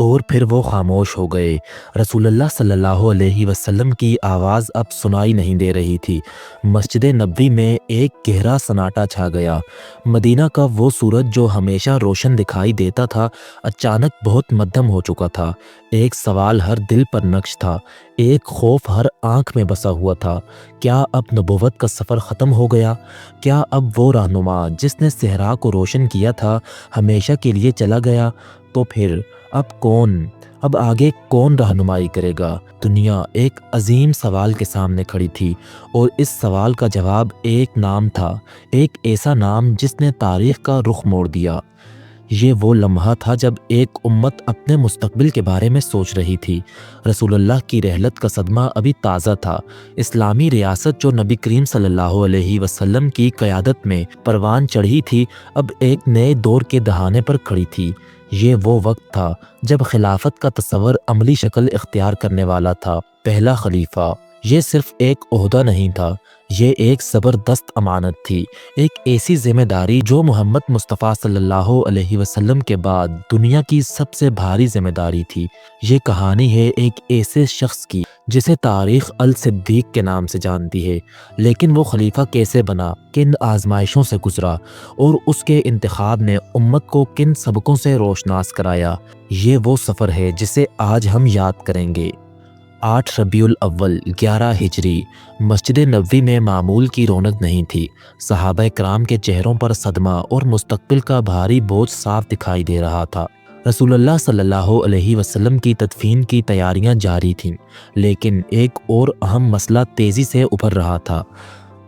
اور پھر وہ خاموش ہو گئے۔ رسول اللہ صلی اللہ علیہ وسلم کی آواز اب سنائی نہیں دے رہی تھی۔ مسجد نبوی میں ایک گہرا سناٹا چھا گیا۔ مدینہ کا وہ سورج جو ہمیشہ روشن دکھائی دیتا تھا اچانک بہت مدھم ہو چکا تھا۔ ایک سوال ہر دل پر نقش تھا، ایک خوف ہر آنکھ میں بسا ہوا تھا۔ کیا اب نبوت کا سفر ختم ہو گیا؟ کیا اب وہ رہنما جس نے صحرا کو روشن کیا تھا ہمیشہ کے لیے چلا گیا؟ تو پھر اب آگے کون رہنمائی کرے گا؟ دنیا ایک عظیم سوال کے سامنے کھڑی تھی، اور اس سوال کا جواب ایک نام تھا، ایک ایسا نام جس نے تاریخ کا رخ موڑ دیا۔ یہ وہ لمحہ تھا جب ایک امت اپنے مستقبل کے بارے میں سوچ رہی تھی۔ رسول اللہ کی رحلت کا صدمہ ابھی تازہ تھا۔ اسلامی ریاست جو نبی کریم صلی اللہ علیہ وسلم کی قیادت میں پروان چڑھی تھی اب ایک نئے دور کے دہانے پر کھڑی تھی۔ یہ وہ وقت تھا جب خلافت کا تصور عملی شکل اختیار کرنے والا تھا۔ پہلا خلیفہ یہ صرف ایک عہدہ نہیں تھا، یہ ایک زبردست امانت تھی، ایک ایسی ذمہ داری جو محمد مصطفیٰ صلی اللہ علیہ وسلم کے بعد دنیا کی سب سے بھاری ذمہ داری تھی۔ یہ کہانی ہے ایک ایسے شخص کی جسے تاریخ الصدیق کے نام سے جانتی ہے، لیکن وہ خلیفہ کیسے بنا، کن آزمائشوں سے گزرا، اور اس کے انتخاب نے امت کو کن سبقوں سے روشناس کرایا۔ یہ وہ سفر ہے جسے آج ہم یاد کریں گے۔ 8 ربیع الاول 11 ہجری مسجد نبوی میں معمول کی رونق نہیں تھی۔ صحابہ کرام کے چہروں پر صدمہ اور مستقبل کا بھاری بوجھ صاف دکھائی دے رہا تھا۔ رسول اللہ صلی اللہ علیہ وسلم کی تدفین کی تیاریاں جاری تھیں، لیکن ایک اور اہم مسئلہ تیزی سے ابھر رہا تھا،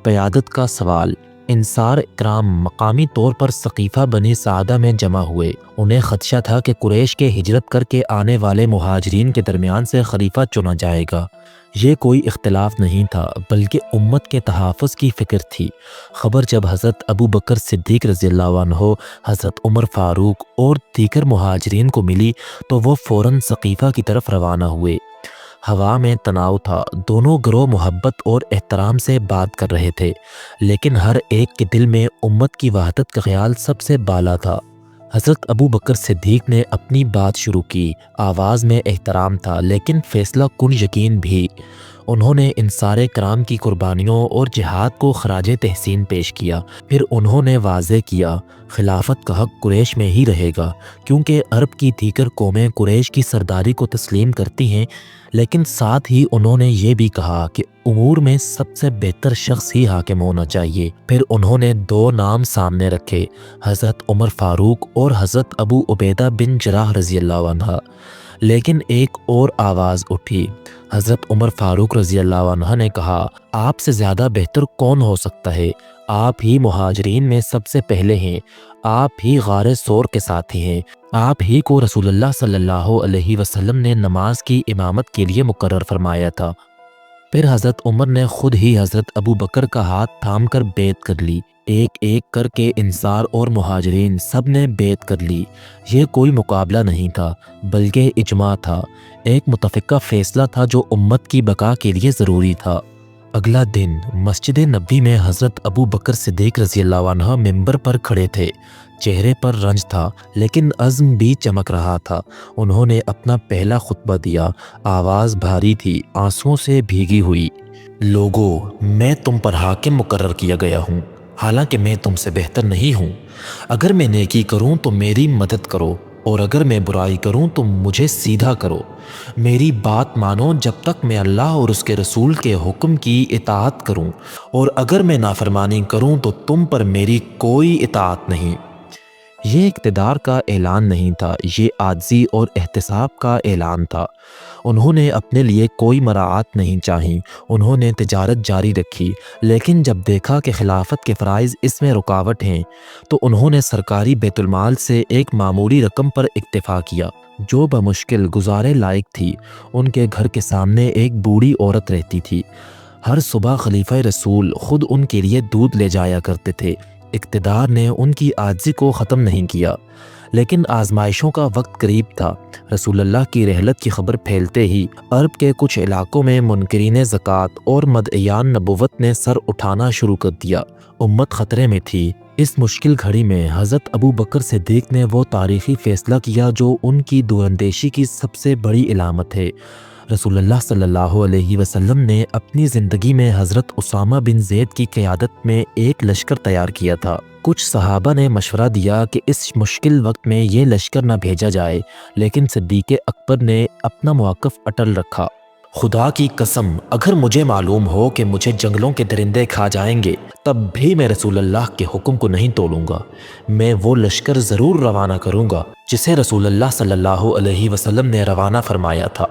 قیادت کا سوال۔ انصار کرام مقامی طور پر سقیفہ بنی سعدہ میں جمع ہوئے۔ انہیں خدشہ تھا کہ قریش کے ہجرت کر کے آنے والے مہاجرین کے درمیان سے خلیفہ چنا جائے گا۔ یہ کوئی اختلاف نہیں تھا، بلکہ امت کے تحفظ کی فکر تھی۔ خبر جب حضرت ابو بکر صدیق رضی اللہ عنہ، حضرت عمر فاروق اور دیگر مہاجرین کو ملی تو وہ فوراً سقیفہ کی طرف روانہ ہوئے۔ ہوا میں تناؤ تھا، دونوں گروہ محبت اور احترام سے بات کر رہے تھے، لیکن ہر ایک کے دل میں امت کی وحدت کا خیال سب سے بالا تھا۔ حضرت ابو بکر صدیق نے اپنی بات شروع کی۔ آواز میں احترام تھا، لیکن فیصلہ کن یقین بھی۔ انہوں نے انصار کرام کی قربانیوں اور جہاد کو خراج تحسین پیش کیا۔ پھر انہوں نے واضح کیا، خلافت کا حق قریش میں ہی رہے گا، کیونکہ عرب کی دیگر قومیں قریش کی سرداری کو تسلیم کرتی ہیں، لیکن ساتھ ہی انہوں نے یہ بھی کہا کہ امور میں سب سے بہتر شخص ہی حاکم ہونا چاہیے۔ پھر انہوں نے 2 نام سامنے رکھے، حضرت عمر فاروق اور حضرت ابو عبیدہ بن جراح رضی اللہ عنہ۔ لیکن ایک اور آواز اٹھی۔ حضرت عمر فاروق رضی اللہ عنہ نے کہا، آپ سے زیادہ بہتر کون ہو سکتا ہے؟ آپ ہی مہاجرین میں سب سے پہلے ہیں، آپ ہی غار ثور کے ساتھی ہیں، آپ ہی کو رسول اللہ صلی اللہ علیہ وسلم نے نماز کی امامت کے لیے مقرر فرمایا تھا۔ پھر حضرت عمر نے خود ہی حضرت ابو بکر کا ہاتھ تھام کر بیعت کر لی۔ ایک ایک کر کے انصار اور مہاجرین سب نے بیعت کر لی۔ یہ کوئی مقابلہ نہیں تھا، بلکہ اجماع تھا، ایک متفقہ فیصلہ تھا جو امت کی بقا کے لیے ضروری تھا۔ اگلا دن مسجد نبوی میں حضرت ابو بکر صدیق رضی اللہ عنہ منبر پر کھڑے تھے۔ چہرے پر رنج تھا، لیکن عزم بھی چمک رہا تھا۔ انہوں نے اپنا پہلا خطبہ دیا۔ آواز بھاری تھی، آنسوؤں سے بھیگی ہوئی۔ لوگو، میں تم پر حاکم مقرر کیا گیا ہوں، حالانکہ میں تم سے بہتر نہیں ہوں۔ اگر میں نیکی کروں تو میری مدد کرو، اور اگر میں برائی کروں تو مجھے سیدھا کرو۔ میری بات مانو جب تک میں اللہ اور اس کے رسول کے حکم کی اطاعت کروں، اور اگر میں نافرمانی کروں تو تم پر میری کوئی اطاعت نہیں۔ یہ اقتدار کا اعلان نہیں تھا، یہ عاجزی اور احتساب کا اعلان تھا۔ انہوں نے اپنے لیے کوئی مراعات نہیں چاہی، انہوں نے تجارت جاری رکھی، لیکن جب دیکھا کہ خلافت کے فرائض اس میں رکاوٹ ہیں تو انہوں نے سرکاری بیت المال سے ایک معمولی رقم پر اکتفا کیا جو بمشکل گزارے لائق تھی۔ ان کے گھر کے سامنے ایک بوڑھی عورت رہتی تھی۔ ہر صبح خلیفہ رسول خود ان کے لیے دودھ لے جایا کرتے تھے۔ اقتدار نے ان کی عاجزی کو ختم نہیں کیا، لیکن آزمائشوں کا وقت قریب تھا۔ رسول اللہ کی رحلت کی خبر پھیلتے ہی عرب کے کچھ علاقوں میں منکرین زکوٰۃ اور مدعیان نبوت نے سر اٹھانا شروع کر دیا۔ امت خطرے میں تھی، اس مشکل گھڑی میں حضرت ابو بکر صدیق نے وہ تاریخی فیصلہ کیا جو ان کی دوراندیشی کی سب سے بڑی علامت ہے۔ رسول اللہ صلی اللہ علیہ وسلم نے اپنی زندگی میں حضرت اسامہ بن زید کی قیادت میں ایک لشکر تیار کیا تھا۔ کچھ صحابہ نے مشورہ دیا کہ اس مشکل وقت میں یہ لشکر نہ بھیجا جائے، لیکن صدیق اکبر نے اپنا موقف اٹل رکھا۔ خدا کی قسم، اگر مجھے معلوم ہو کہ مجھے جنگلوں کے درندے کھا جائیں گے تب بھی میں رسول اللہ کے حکم کو نہیں توڑوں گا۔ میں وہ لشکر ضرور روانہ کروں گا جسے رسول اللہ صلی اللہ علیہ وسلم نے روانہ فرمایا تھا۔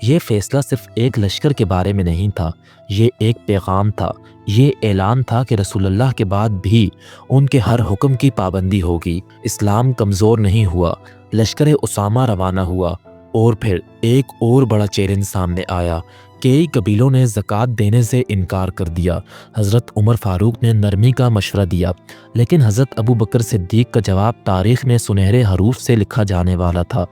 یہ فیصلہ صرف ایک لشکر کے بارے میں نہیں تھا، یہ ایک پیغام تھا۔ یہ اعلان تھا کہ رسول اللہ کے بعد بھی ان کے ہر حکم کی پابندی ہوگی۔ اسلام کمزور نہیں ہوا۔ لشکر اسامہ روانہ ہوا اور پھر ایک اور بڑا چیلنج سامنے آیا۔ کئی قبیلوں نے زکوٰۃ دینے سے انکار کر دیا۔ حضرت عمر فاروق نے نرمی کا مشورہ دیا، لیکن حضرت ابو بکر صدیق کا جواب تاریخ میں سنہرے حروف سے لکھا جانے والا تھا۔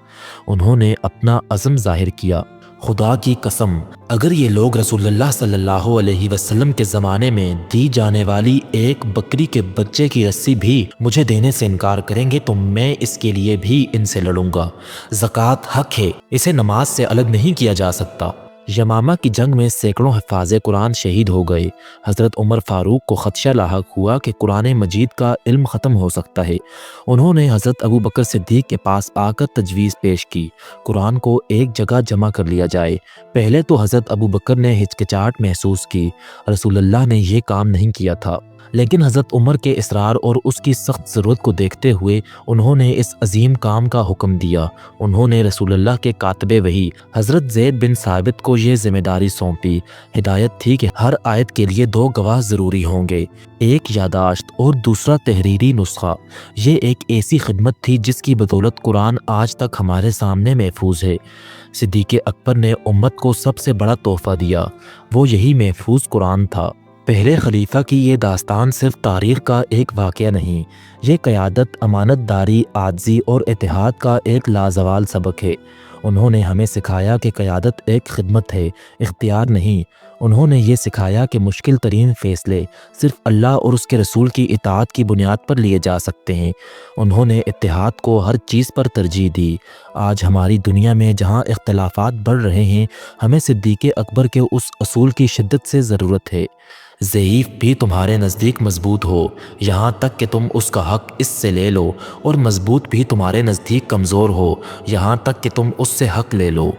انہوں نے اپنا عزم ظاہر کیا۔ خدا کی قسم، اگر یہ لوگ رسول اللہ صلی اللہ علیہ وسلم کے زمانے میں دی جانے والی ایک بکری کے بچے کی رسی بھی مجھے دینے سے انکار کریں گے تو میں اس کے لیے بھی ان سے لڑوں گا۔ زکوٰۃ حق ہے، اسے نماز سے الگ نہیں کیا جا سکتا۔ یمامہ کی جنگ میں سینکڑوں حفاظ قرآن شہید ہو گئے۔ حضرت عمر فاروق کو خدشہ لاحق ہوا کہ قرآن مجید کا علم ختم ہو سکتا ہے۔ انہوں نے حضرت ابو بکر صدیق کے پاس آ کر تجویز پیش کی، قرآن کو ایک جگہ جمع کر لیا جائے۔ پہلے تو حضرت ابو بکر نے ہچکچاہٹ محسوس کی، رسول اللہ نے یہ کام نہیں کیا تھا، لیکن حضرت عمر کے اصرار اور اس کی سخت ضرورت کو دیکھتے ہوئے انہوں نے اس عظیم کام کا حکم دیا۔ انہوں نے رسول اللہ کے کاتب وحی حضرت زید بن ثابت کو یہ ذمہ داری سونپی۔ ہدایت تھی کہ ہر آیت کے لیے 2 گواہ ضروری ہوں گے، ایک یادداشت اور دوسرا تحریری نسخہ۔ یہ ایک ایسی خدمت تھی جس کی بدولت قرآن آج تک ہمارے سامنے محفوظ ہے۔ صدیق اکبر نے امت کو سب سے بڑا تحفہ دیا، وہ یہی محفوظ قرآن تھا۔ پہلے خلیفہ کی یہ داستان صرف تاریخ کا ایک واقعہ نہیں، یہ قیادت، امانت داری، عاجزی اور اتحاد کا ایک لازوال سبق ہے۔ انہوں نے ہمیں سکھایا کہ قیادت ایک خدمت ہے، اختیار نہیں۔ انہوں نے یہ سکھایا کہ مشکل ترین فیصلے صرف اللہ اور اس کے رسول کی اطاعت کی بنیاد پر لیے جا سکتے ہیں۔ انہوں نے اتحاد کو ہر چیز پر ترجیح دی۔ آج ہماری دنیا میں جہاں اختلافات بڑھ رہے ہیں، ہمیں صدیق اکبر کے اس اصول کی شدت سے ضرورت ہے۔ ضعیف بھی تمہارے نزدیک مضبوط ہو، یہاں تک کہ تم اس کا حق اس سے لے لو، اور مضبوط بھی تمہارے نزدیک کمزور ہو، یہاں تک کہ تم اس سے حق لے لو۔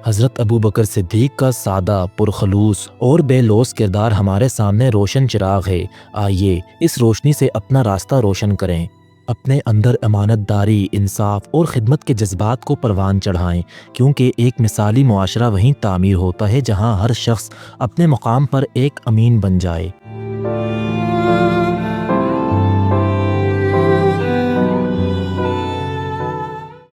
حضرت ابو بکر صدیق کا سادہ، پرخلوص اور بے لوث کردار ہمارے سامنے روشن چراغ ہے۔ آئیے اس روشنی سے اپنا راستہ روشن کریں، اپنے اندر امانت داری، انصاف اور خدمت کے جذبات کو پروان چڑھائیں، کیونکہ ایک مثالی معاشرہ وہیں تعمیر ہوتا ہے جہاں ہر شخص اپنے مقام پر ایک امین بن جائے۔